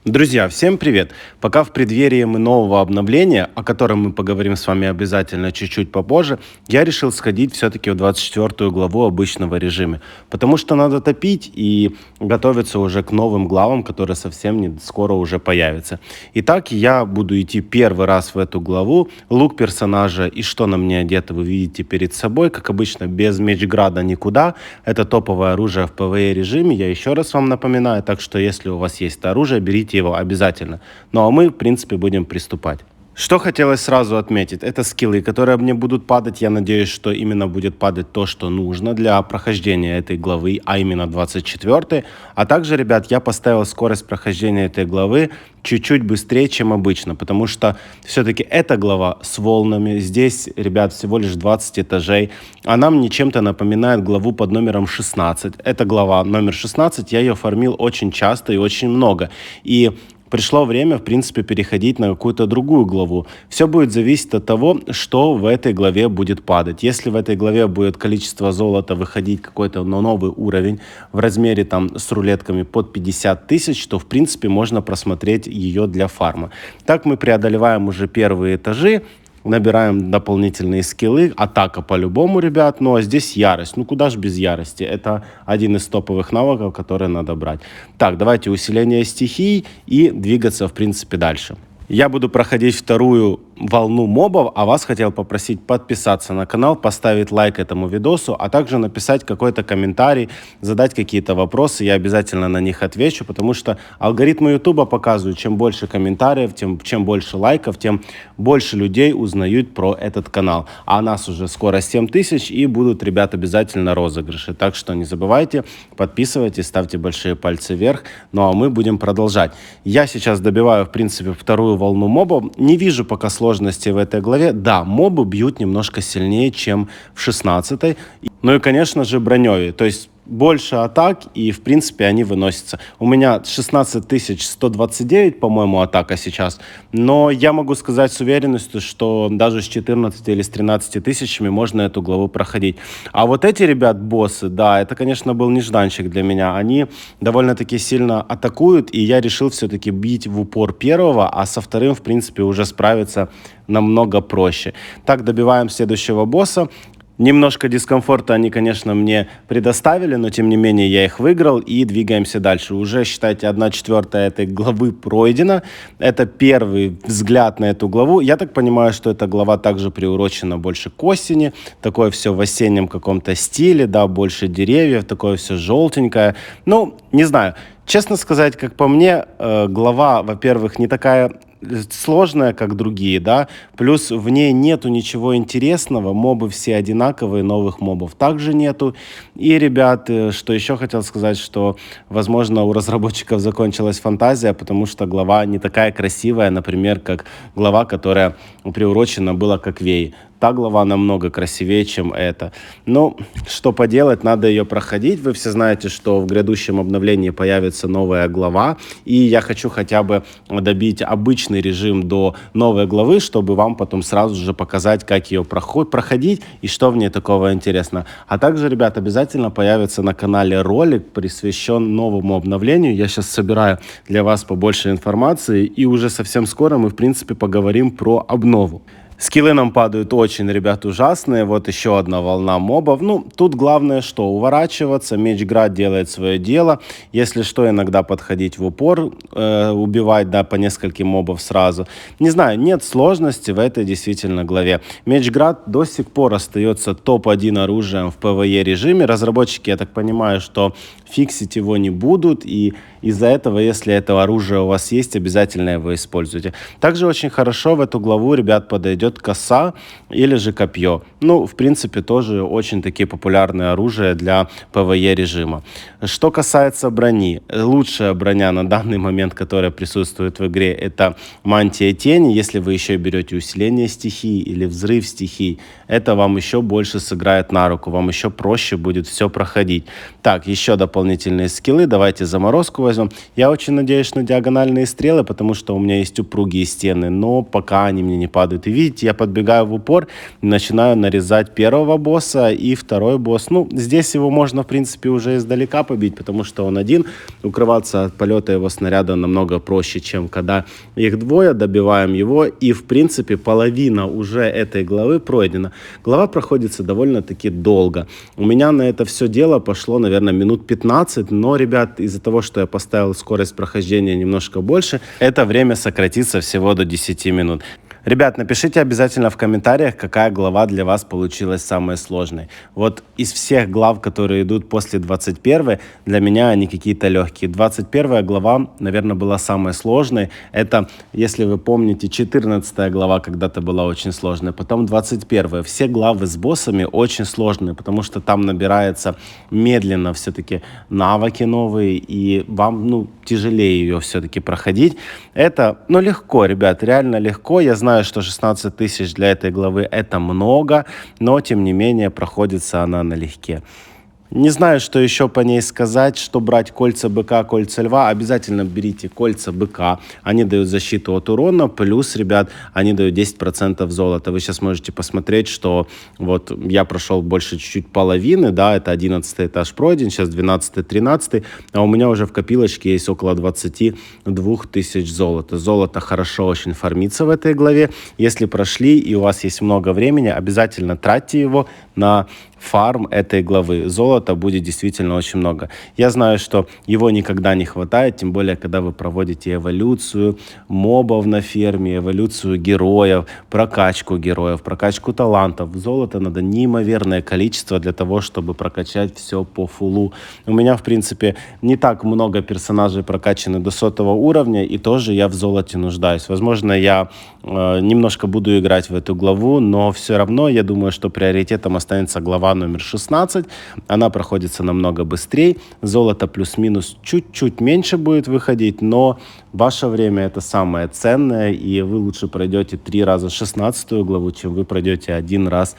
Друзья, всем привет! Пока в преддверии мы нового обновления, о котором мы поговорим с вами обязательно чуть-чуть попозже, я решил сходить все-таки в 24 главу обычного режима, потому что надо топить и готовиться уже к новым главам, которые совсем не скоро уже появятся. Итак, я буду идти первый раз в эту главу. Лук персонажа и что на мне одето вы видите перед собой. Как обычно, без мечграда никуда. Это топовое оружие в PvE режиме, я еще раз вам напоминаю, так что если у вас есть это оружие, берите его обязательно. Ну а мы, в принципе, будем приступать. Что хотелось сразу отметить, это скиллы, которые мне будут падать. Я надеюсь, что именно будет падать то, что нужно для прохождения этой главы, а именно 24. А также, ребят, я поставил скорость прохождения этой главы чуть-чуть быстрее, чем обычно, потому что все-таки эта глава с волнами. Здесь, ребят, всего лишь 20 этажей. Она мне чем-то напоминает главу под номером 16. Эта глава номер 16, я ее фармил очень часто и очень много. И пришло время, в принципе, переходить на какую-то другую главу. Все будет зависеть от того, что в этой главе будет падать. Если в этой главе будет количество золота выходить какой-то на новый уровень в размере там с рулетками под 50 тысяч, то, в принципе, можно просмотреть ее для фарма. Так мы преодолеваем уже первые этажи. Набираем дополнительные скиллы. Атака по-любому, ребят. Ну, а здесь ярость. Ну, куда ж без ярости? Это один из топовых навыков, которые надо брать. Так, давайте усиление стихий и двигаться, в принципе, дальше. Я буду проходить вторую волну мобов, а вас хотел попросить подписаться на канал, поставить лайк этому видосу, а также написать какой-то комментарий, задать какие-то вопросы, я обязательно на них отвечу, потому что алгоритмы ютуба показывают, чем больше комментариев, чем больше лайков, тем больше людей узнают про этот канал. А нас уже скоро 7 тысяч и будут, ребят, обязательно розыгрыши, так что не забывайте, подписывайтесь, ставьте большие пальцы вверх, ну а мы будем продолжать. Я сейчас добиваю, в принципе, вторую волну мобов, не вижу пока сложности в этой главе. Да, мобы бьют немножко сильнее, чем в 16-й. Ну и, конечно же, бронёвые. То есть больше атак, и, в принципе, они выносятся. У меня 16 129, по-моему, атака сейчас. Но я могу сказать с уверенностью, что даже с 14 или с 13 тысячами можно эту главу проходить. А вот эти, ребят, боссы, да, это, конечно, был нежданчик для меня. Они довольно-таки сильно атакуют, и я решил все-таки бить в упор первого, а со вторым, в принципе, уже справиться намного проще. Так, добиваем следующего босса. Немножко дискомфорта они, конечно, мне предоставили, но тем не менее я их выиграл и двигаемся дальше. Уже, считайте, 1/4 этой главы пройдена. Это первый взгляд на эту главу. Я так понимаю, что эта глава также приурочена больше к осени. Такое все в осеннем каком-то стиле, да, больше деревьев, такое все желтенькое. Ну, не знаю. Честно сказать, как по мне, глава, во-первых, не такая сложная, как другие, да, плюс в ней нету ничего интересного, мобы все одинаковые, новых мобов также нету. И, ребят, что еще хотел сказать, что, возможно, у разработчиков закончилась фантазия, потому что глава не такая красивая, например, как глава, которая приурочена была к Аквее. Та глава намного красивее, чем эта. Но что поделать, надо ее проходить. Вы все знаете, что в грядущем обновлении появится новая глава. И я хочу хотя бы добить обычный режим до новой главы, чтобы вам потом сразу же показать, как ее проходить и что в ней такого интересного. А также, ребят, обязательно появится на канале ролик, посвящен новому обновлению. Я сейчас собираю для вас побольше информации. И уже совсем скоро мы, в принципе, поговорим про обнову. Скиллы нам падают очень, ребят, ужасные. Вот еще одна волна мобов. Ну, тут главное что? Уворачиваться. Мечград делает свое дело. Если что, иногда подходить в упор, убивать, да, по нескольким мобов сразу. Не знаю, нет сложности в этой действительно главе. Мечград до сих пор остается топ-1 оружием в PvE режиме. Разработчики, я так понимаю, что фиксить его не будут. И из-за этого, если это оружие у вас есть, обязательно его используйте. Также очень хорошо в эту главу, ребят, подойдет коса или же копье. Ну, в принципе, тоже очень такие популярные оружия для PvE режима. Что касается брони. Лучшая броня на данный момент, которая присутствует в игре, это мантия тени. Если вы еще берете усиление стихий или взрыв стихий, это вам еще больше сыграет на руку. Вам еще проще будет все проходить. Так, еще дополнительно дополнительные скиллы. Давайте заморозку возьмем. Я очень надеюсь на диагональные стрелы, потому что у меня есть упругие стены, но пока они мне не падают. И видите, я подбегаю в упор, начинаю нарезать первого босса и второй босс. Ну, здесь его можно, в принципе, уже издалека побить, потому что он один. Укрываться от полета его снаряда намного проще, чем когда их двое. Добиваем его, и, в принципе, половина уже этой главы пройдена. Глава проходится довольно-таки долго. У меня на это все дело пошло, наверное, минут 15, но, ребят, из-за того, что я поставил скорость прохождения немножко больше, это время сократится всего до 10 минут. Ребят, напишите обязательно в комментариях, какая глава для вас получилась самой сложной. Вот из всех глав, которые идут после 21, для меня они какие-то легкие. 21 глава, наверное, была самой сложной. Это, если вы помните, 14 глава когда-то была очень сложной. Потом 21. Все главы с боссами очень сложные, потому что там набирается медленно все-таки навыки новые, и вам, тяжелее ее все-таки проходить. Это, легко, ребят, реально легко. Я знаю, что 16 тысяч для этой главы это много, но, тем не менее, проходится она налегке. Не знаю, что еще по ней сказать, что брать кольца быка, кольца льва. Обязательно берите кольца быка. Они дают защиту от урона, плюс, ребят, они дают 10% золота. Вы сейчас можете посмотреть, что вот я прошел больше чуть-чуть половины, да, это 11 этаж пройден, сейчас 12-13, а у меня уже в копилочке есть около 22 тысяч золота. Золото хорошо очень фармится в этой главе. Если прошли и у вас есть много времени, обязательно тратьте его на фарм этой главы. Золота будет действительно очень много. Я знаю, что его никогда не хватает, тем более, когда вы проводите эволюцию мобов на ферме, эволюцию героев, прокачку талантов. Золота надо неимоверное количество для того, чтобы прокачать все по фулу. У меня, в принципе, не так много персонажей прокачаны до 100 уровня, и тоже я в золоте нуждаюсь. Возможно, я немножко буду играть в эту главу, но все равно я думаю, что приоритетом останется глава номер 16. Она проходится намного быстрее. Золото плюс-минус чуть-чуть меньше будет выходить, но ваше время это самое ценное, и вы лучше пройдете 3 раза 16 главу, чем вы пройдете один раз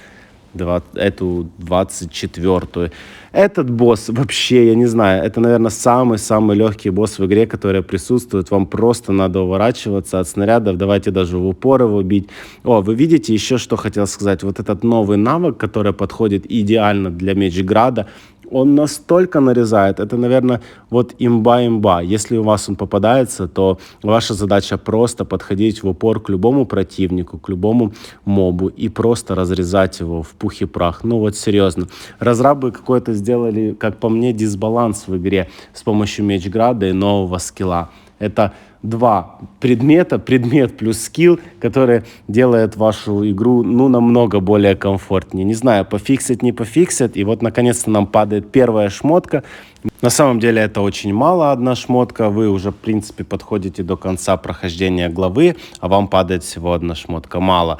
эту 24-ю. Этот босс вообще, я не знаю, это, наверное, самый-самый легкий босс в игре, который присутствует. Вам просто надо уворачиваться от снарядов. Давайте даже в упор его бить. Вы видите, еще что хотел сказать. Вот этот новый навык, который подходит идеально для Мечграда, он настолько нарезает. Это, наверное, вот имба. Если у вас он попадается, то ваша задача просто подходить в упор к любому противнику, к любому мобу и просто разрезать его в пух и прах. Вот серьезно. Разрабы какой-то сделали, как по мне, дисбаланс в игре с помощью Мечграда и нового скилла. Это два предмета, предмет плюс скилл, которые делают вашу игру, намного более комфортнее. Не знаю, пофиксят, не пофиксят. И вот, наконец-то, нам падает первая шмотка. На самом деле, это очень мало, одна шмотка. Вы уже, в принципе, подходите до конца прохождения главы, а вам падает всего одна шмотка. Мало.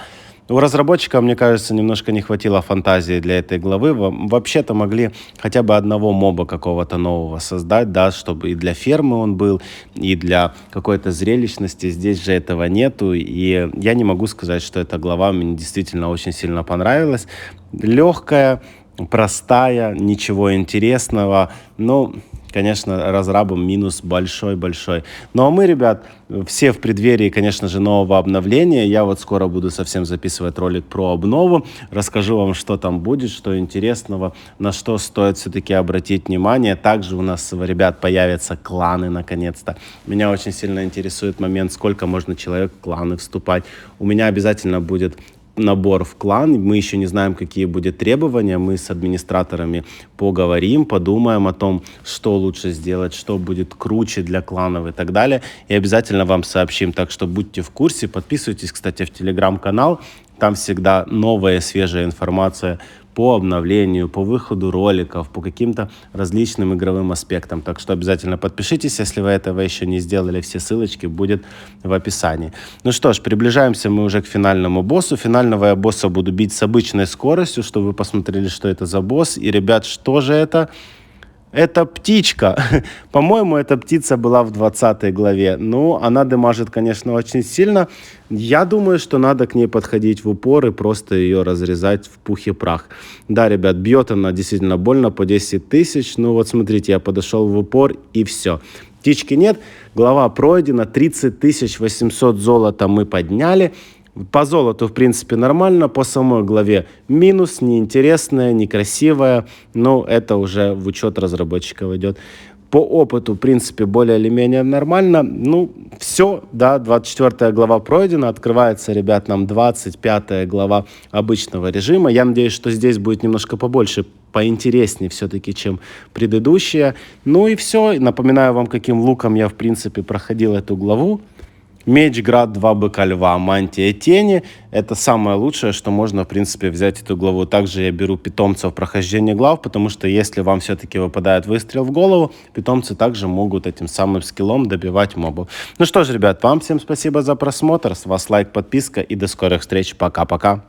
У разработчика, мне кажется, немножко не хватило фантазии для этой главы. Вообще-то могли хотя бы одного моба какого-то нового создать, да, чтобы и для фермы он был, и для какой-то зрелищности. Здесь же этого нету, и я не могу сказать, что эта глава мне действительно очень сильно понравилась. Легкая, простая, ничего интересного, конечно, разрабам минус большой-большой. А мы, ребят, все в преддверии, конечно же, нового обновления. Я вот скоро буду совсем записывать ролик про обнову. Расскажу вам, что там будет, что интересного, на что стоит все-таки обратить внимание. Также у нас, ребят, появятся кланы, наконец-то. Меня очень сильно интересует момент, сколько можно человек в кланы вступать. У меня обязательно будет набор в клан. Мы еще не знаем, какие будут требования. Мы с администраторами поговорим, подумаем о том, что лучше сделать, что будет круче для кланов и так далее. И обязательно вам сообщим. Так что будьте в курсе. Подписывайтесь, кстати, в телеграм-канал. Там всегда новая, свежая информация по обновлению, по выходу роликов, по каким-то различным игровым аспектам. Так что обязательно подпишитесь, если вы этого еще не сделали. Все ссылочки будут в описании. Ну что ж, приближаемся мы уже к финальному боссу. Финального я босса буду бить с обычной скоростью, чтобы вы посмотрели, что это за босс. И, ребят, что же это? Это птичка. По-моему, эта птица была в 20 главе. Ну, она дымажит, конечно, очень сильно. Я думаю, что надо к ней подходить в упор и просто ее разрезать в пух и прах. Да, ребят, бьет она действительно больно, по 10 тысяч. Ну вот смотрите, я подошел в упор и все. Птички нет, глава пройдена, 30 800 золота мы подняли. По золоту, в принципе, нормально. По самой главе минус, неинтересная, некрасивая. Но это уже в учет разработчиков идет. По опыту, в принципе, более или менее нормально. Ну, все, да, 24 глава пройдена. Открывается, ребят, нам 25 глава обычного режима. Я надеюсь, что здесь будет немножко побольше, поинтереснее все-таки, чем предыдущая. Ну и все. Напоминаю вам, каким луком я, в принципе, проходил эту главу. Меч, град, два быка, льва, мантия тени. Это самое лучшее, что можно, в принципе, взять эту главу. Также я беру питомцев прохождения глав, потому что если вам все-таки выпадает выстрел в голову, питомцы также могут этим самым скиллом добивать мобов. Ну что ж, ребят, вам всем спасибо за просмотр. С вас лайк, подписка и до скорых встреч. Пока-пока.